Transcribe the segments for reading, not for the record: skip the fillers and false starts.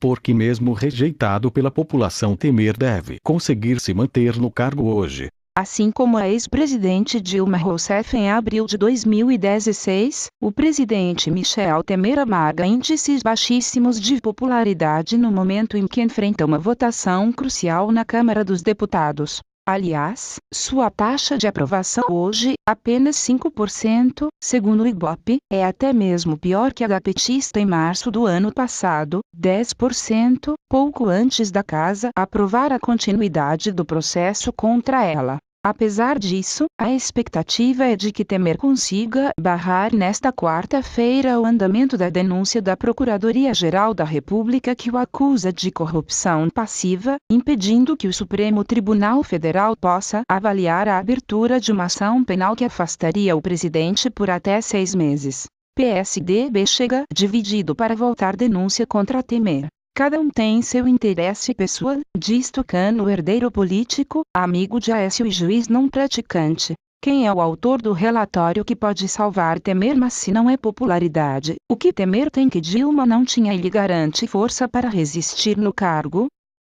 porque mesmo rejeitado pela população, Temer deve conseguir se manter no cargo hoje. Assim como a ex-presidente Dilma Rousseff em abril de 2016, o presidente Michel Temer amarga índices baixíssimos de popularidade no momento em que enfrenta uma votação crucial na Câmara dos Deputados. Aliás, sua taxa de aprovação hoje, apenas 5%, segundo o Ibope, é até mesmo pior que a da petista em março do ano passado, 10%, pouco antes da casa aprovar a continuidade do processo contra ela. Apesar disso, a expectativa é de que Temer consiga barrar nesta quarta-feira o andamento da denúncia da Procuradoria-Geral da República que o acusa de corrupção passiva, impedindo que o Supremo Tribunal Federal possa avaliar a abertura de uma ação penal que afastaria o presidente por até 6 meses. PSDB chega dividido para votar denúncia contra Temer. Cada um tem seu interesse pessoal, diz Tucano, herdeiro político, amigo de Aécio e juiz não praticante. Quem é o autor do relatório que pode salvar Temer, mas se não é popularidade, o que Temer tem que Dilma não tinha e lhe garante força para resistir no cargo?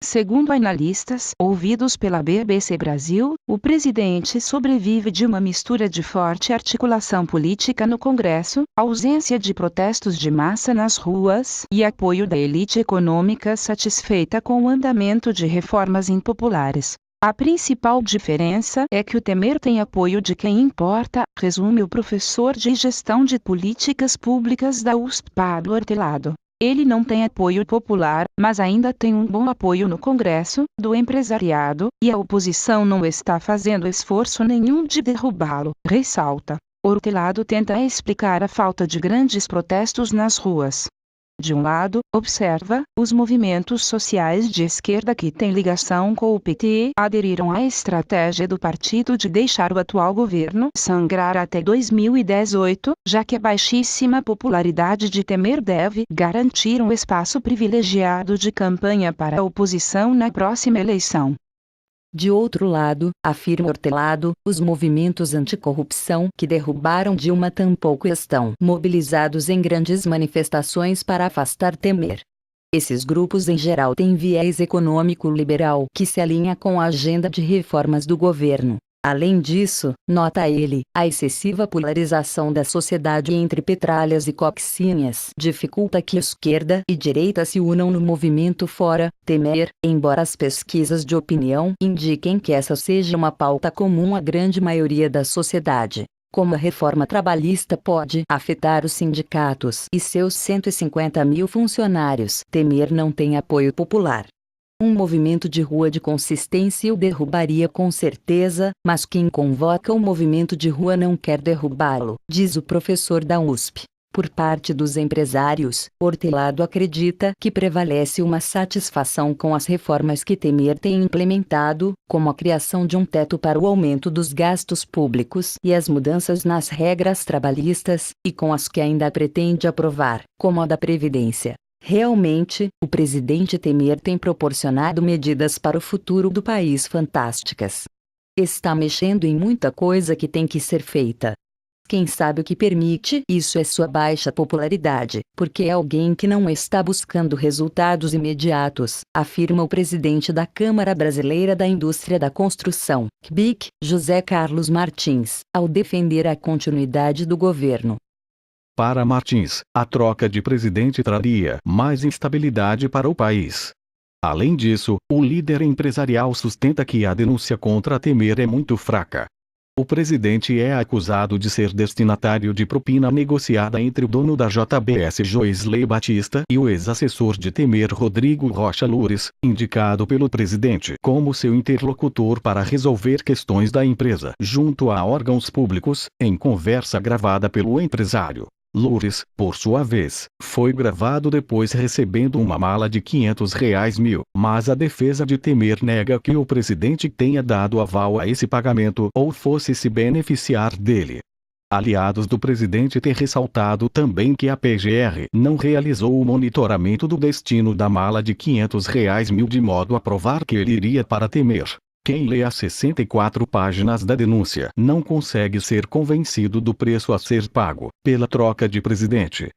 Segundo analistas ouvidos pela BBC Brasil, o presidente sobrevive de uma mistura de forte articulação política no Congresso, ausência de protestos de massa nas ruas e apoio da elite econômica satisfeita com o andamento de reformas impopulares. A principal diferença é que o Temer tem apoio de quem importa, resume o professor de gestão de políticas públicas da USP, Pablo Hortelado. Ele não tem apoio popular, mas ainda tem um bom apoio no Congresso, do empresariado, e a oposição não está fazendo esforço nenhum de derrubá-lo, ressalta. Hortelado tenta explicar a falta de grandes protestos nas ruas. De um lado, observa, os movimentos sociais de esquerda que têm ligação com o PT aderiram à estratégia do partido de deixar o atual governo sangrar até 2018, já que a baixíssima popularidade de Temer deve garantir um espaço privilegiado de campanha para a oposição na próxima eleição. De outro lado, afirma Hortelado, os movimentos anticorrupção que derrubaram Dilma tampouco estão mobilizados em grandes manifestações para afastar Temer. Esses grupos em geral têm viés econômico liberal que se alinha com a agenda de reformas do governo. Além disso, nota ele, a excessiva polarização da sociedade entre petralhas e coxinhas dificulta que esquerda e direita se unam no movimento fora Temer, embora as pesquisas de opinião indiquem que essa seja uma pauta comum à grande maioria da sociedade. Como a reforma trabalhista pode afetar os sindicatos e seus 150 mil funcionários, Temer não tem apoio popular. Um movimento de rua de consistência o derrubaria com certeza, mas quem convoca o movimento de rua não quer derrubá-lo, diz o professor da USP. Por parte dos empresários, Hortelado acredita que prevalece uma satisfação com as reformas que Temer tem implementado, como a criação de um teto para o aumento dos gastos públicos e as mudanças nas regras trabalhistas, e com as que ainda pretende aprovar, como a da Previdência. Realmente, o presidente Temer tem proporcionado medidas para o futuro do país fantásticas. Está mexendo em muita coisa que tem que ser feita. Quem sabe o que permite isso é sua baixa popularidade, porque é alguém que não está buscando resultados imediatos, afirma o presidente da Câmara Brasileira da Indústria da Construção, CBIC, José Carlos Martins, ao defender a continuidade do governo. Para Martins, a troca de presidente traria mais instabilidade para o país. Além disso, o líder empresarial sustenta que a denúncia contra Temer é muito fraca. O presidente é acusado de ser destinatário de propina negociada entre o dono da JBS Joesley Batista e o ex-assessor de Temer Rodrigo Rocha Loures, indicado pelo presidente como seu interlocutor para resolver questões da empresa junto a órgãos públicos, em conversa gravada pelo empresário. Loures, por sua vez, foi gravado depois recebendo uma mala de R$ 500 mil, mas a defesa de Temer nega que o presidente tenha dado aval a esse pagamento ou fosse se beneficiar dele. Aliados do presidente têm ressaltado também que a PGR não realizou o monitoramento do destino da mala de R$ 500 mil de modo a provar que ele iria para Temer. Quem lê as 64 páginas da denúncia não consegue ser convencido do preço a ser pago pela troca de presidente.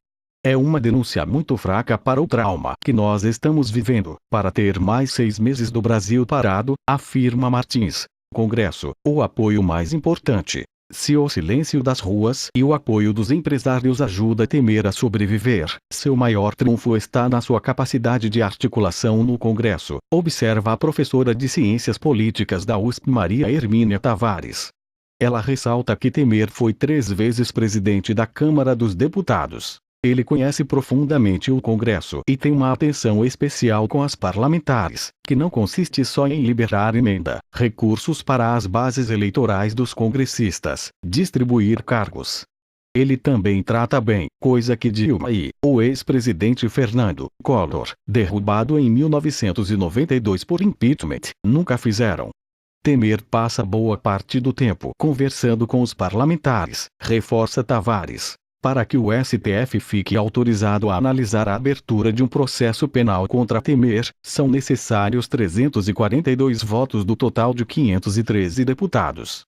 É uma denúncia muito fraca para o trauma que nós estamos vivendo, para ter mais 6 meses do Brasil parado, afirma Martins. Congresso, o apoio mais importante. Se o silêncio das ruas e o apoio dos empresários ajuda Temer a sobreviver, seu maior trunfo está na sua capacidade de articulação no Congresso, observa a professora de Ciências Políticas da USP Maria Hermínia Tavares. Ela ressalta que Temer foi 3 vezes presidente da Câmara dos Deputados. Ele conhece profundamente o Congresso e tem uma atenção especial com as parlamentares, que não consiste só em liberar emenda, recursos para as bases eleitorais dos congressistas, distribuir cargos. Ele também trata bem, coisa que Dilma e o ex-presidente Fernando Collor, derrubado em 1992 por impeachment, nunca fizeram. Temer passa boa parte do tempo conversando com os parlamentares, reforça Tavares. Para que o STF fique autorizado a analisar a abertura de um processo penal contra Temer, são necessários 342 votos do total de 513 deputados.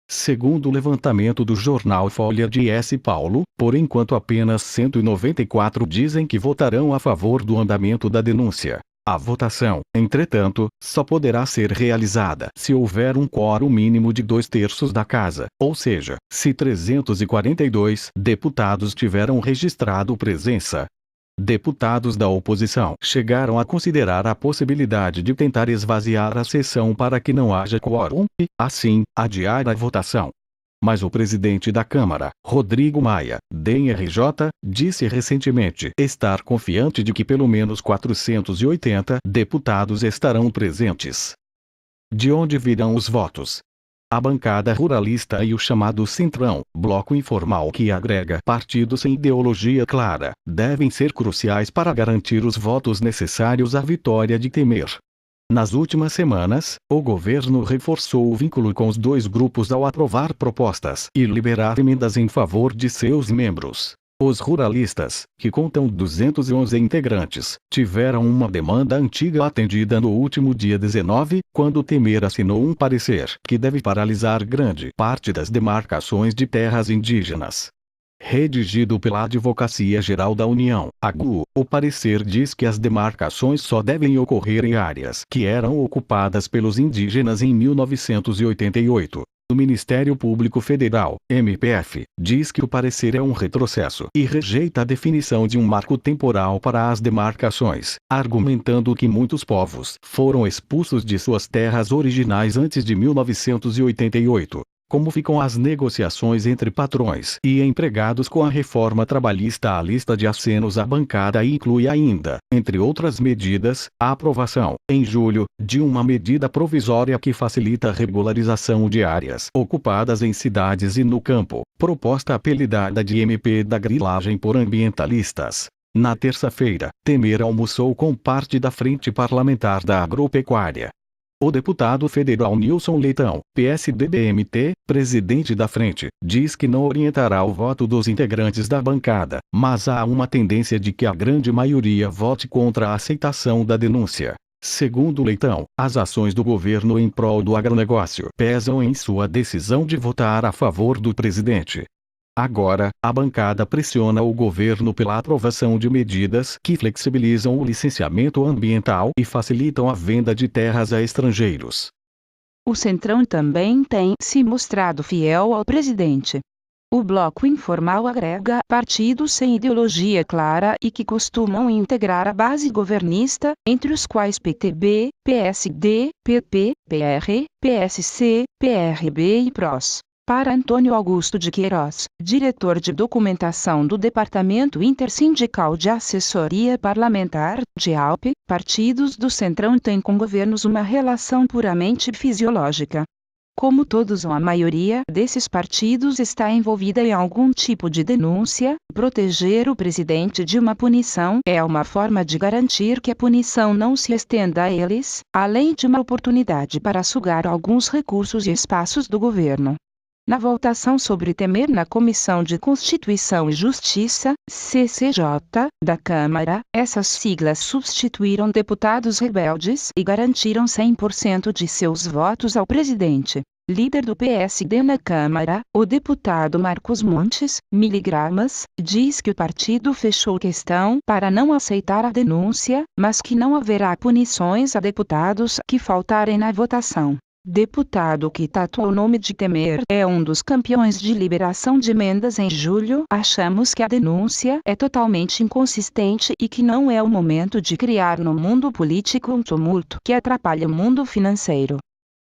Segundo o levantamento do jornal Folha de S. Paulo, por enquanto apenas 194 dizem que votarão a favor do andamento da denúncia. A votação, entretanto, só poderá ser realizada se houver um quórum mínimo de 2/3 da casa, ou seja, se 342 deputados tiveram registrado presença. Deputados da oposição chegaram a considerar a possibilidade de tentar esvaziar a sessão para que não haja quórum e, assim, adiar a votação. Mas o presidente da Câmara, Rodrigo Maia, DNRJ, disse recentemente estar confiante de que pelo menos 480 deputados estarão presentes. De onde virão os votos? A bancada ruralista e o chamado Centrão, bloco informal que agrega partidos sem ideologia clara, devem ser cruciais para garantir os votos necessários à vitória de Temer. Nas últimas semanas, o governo reforçou o vínculo com os dois grupos ao aprovar propostas e liberar emendas em favor de seus membros. Os ruralistas, que contam 211 integrantes, tiveram uma demanda antiga atendida no último dia 19, quando Temer assinou um parecer que deve paralisar grande parte das demarcações de terras indígenas. Redigido pela Advocacia Geral da União, AGU, o parecer diz que as demarcações só devem ocorrer em áreas que eram ocupadas pelos indígenas em 1988. O Ministério Público Federal, MPF, diz que o parecer é um retrocesso e rejeita a definição de um marco temporal para as demarcações, argumentando que muitos povos foram expulsos de suas terras originais antes de 1988. Como ficam as negociações entre patrões e empregados com a reforma trabalhista? A lista de acenos à bancada inclui ainda, entre outras medidas, a aprovação, em julho, de uma medida provisória que facilita a regularização de áreas ocupadas em cidades e no campo, proposta apelidada de MP da grilagem por ambientalistas. Na terça-feira, Temer almoçou com parte da Frente Parlamentar da Agropecuária. O deputado federal Nilson Leitão, PSDB-MT, presidente da frente, diz que não orientará o voto dos integrantes da bancada, mas há uma tendência de que a grande maioria vote contra a aceitação da denúncia. Segundo Leitão, as ações do governo em prol do agronegócio pesam em sua decisão de votar a favor do presidente. Agora, a bancada pressiona o governo pela aprovação de medidas que flexibilizam o licenciamento ambiental e facilitam a venda de terras a estrangeiros. O Centrão também tem se mostrado fiel ao presidente. O bloco informal agrega partidos sem ideologia clara e que costumam integrar a base governista, entre os quais PTB, PSD, PP, PR, PSC, PRB e PROS. Para Antônio Augusto de Queiroz, diretor de documentação do Departamento Intersindical de Assessoria Parlamentar, DIALP, partidos do Centrão têm com governos uma relação puramente fisiológica. Como todos ou a maioria desses partidos está envolvida em algum tipo de denúncia, proteger o presidente de uma punição é uma forma de garantir que a punição não se estenda a eles, além de uma oportunidade para sugar alguns recursos e espaços do governo. Na votação sobre Temer na Comissão de Constituição e Justiça, CCJ, da Câmara, essas siglas substituíram deputados rebeldes e garantiram 100% de seus votos ao presidente. Líder do PSD na Câmara, o deputado Marcos Montes, miligramas, diz que o partido fechou questão para não aceitar a denúncia, mas que não haverá punições a deputados que faltarem na votação. Deputado que tatuou o nome de Temer é um dos campeões de liberação de emendas em julho. Achamos que a denúncia é totalmente inconsistente e que não é o momento de criar no mundo político um tumulto que atrapalha o mundo financeiro.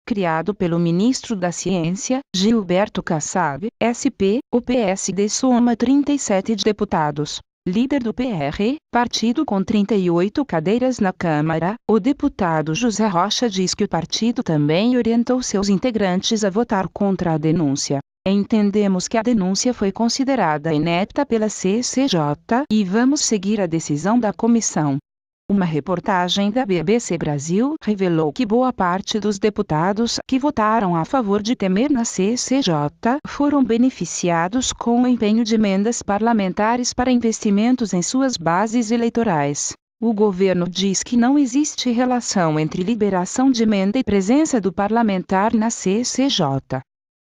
Criado pelo ministro da Ciência, Gilberto Kassab, SP, o PSD soma 37 deputados. Líder do PR, partido com 38 cadeiras na Câmara, o deputado José Rocha diz que o partido também orientou seus integrantes a votar contra a denúncia. Entendemos que a denúncia foi considerada inepta pela CCJ e vamos seguir a decisão da comissão. Uma reportagem da BBC Brasil revelou que boa parte dos deputados que votaram a favor de Temer na CCJ foram beneficiados com o empenho de emendas parlamentares para investimentos em suas bases eleitorais. O governo diz que não existe relação entre liberação de emenda e presença do parlamentar na CCJ.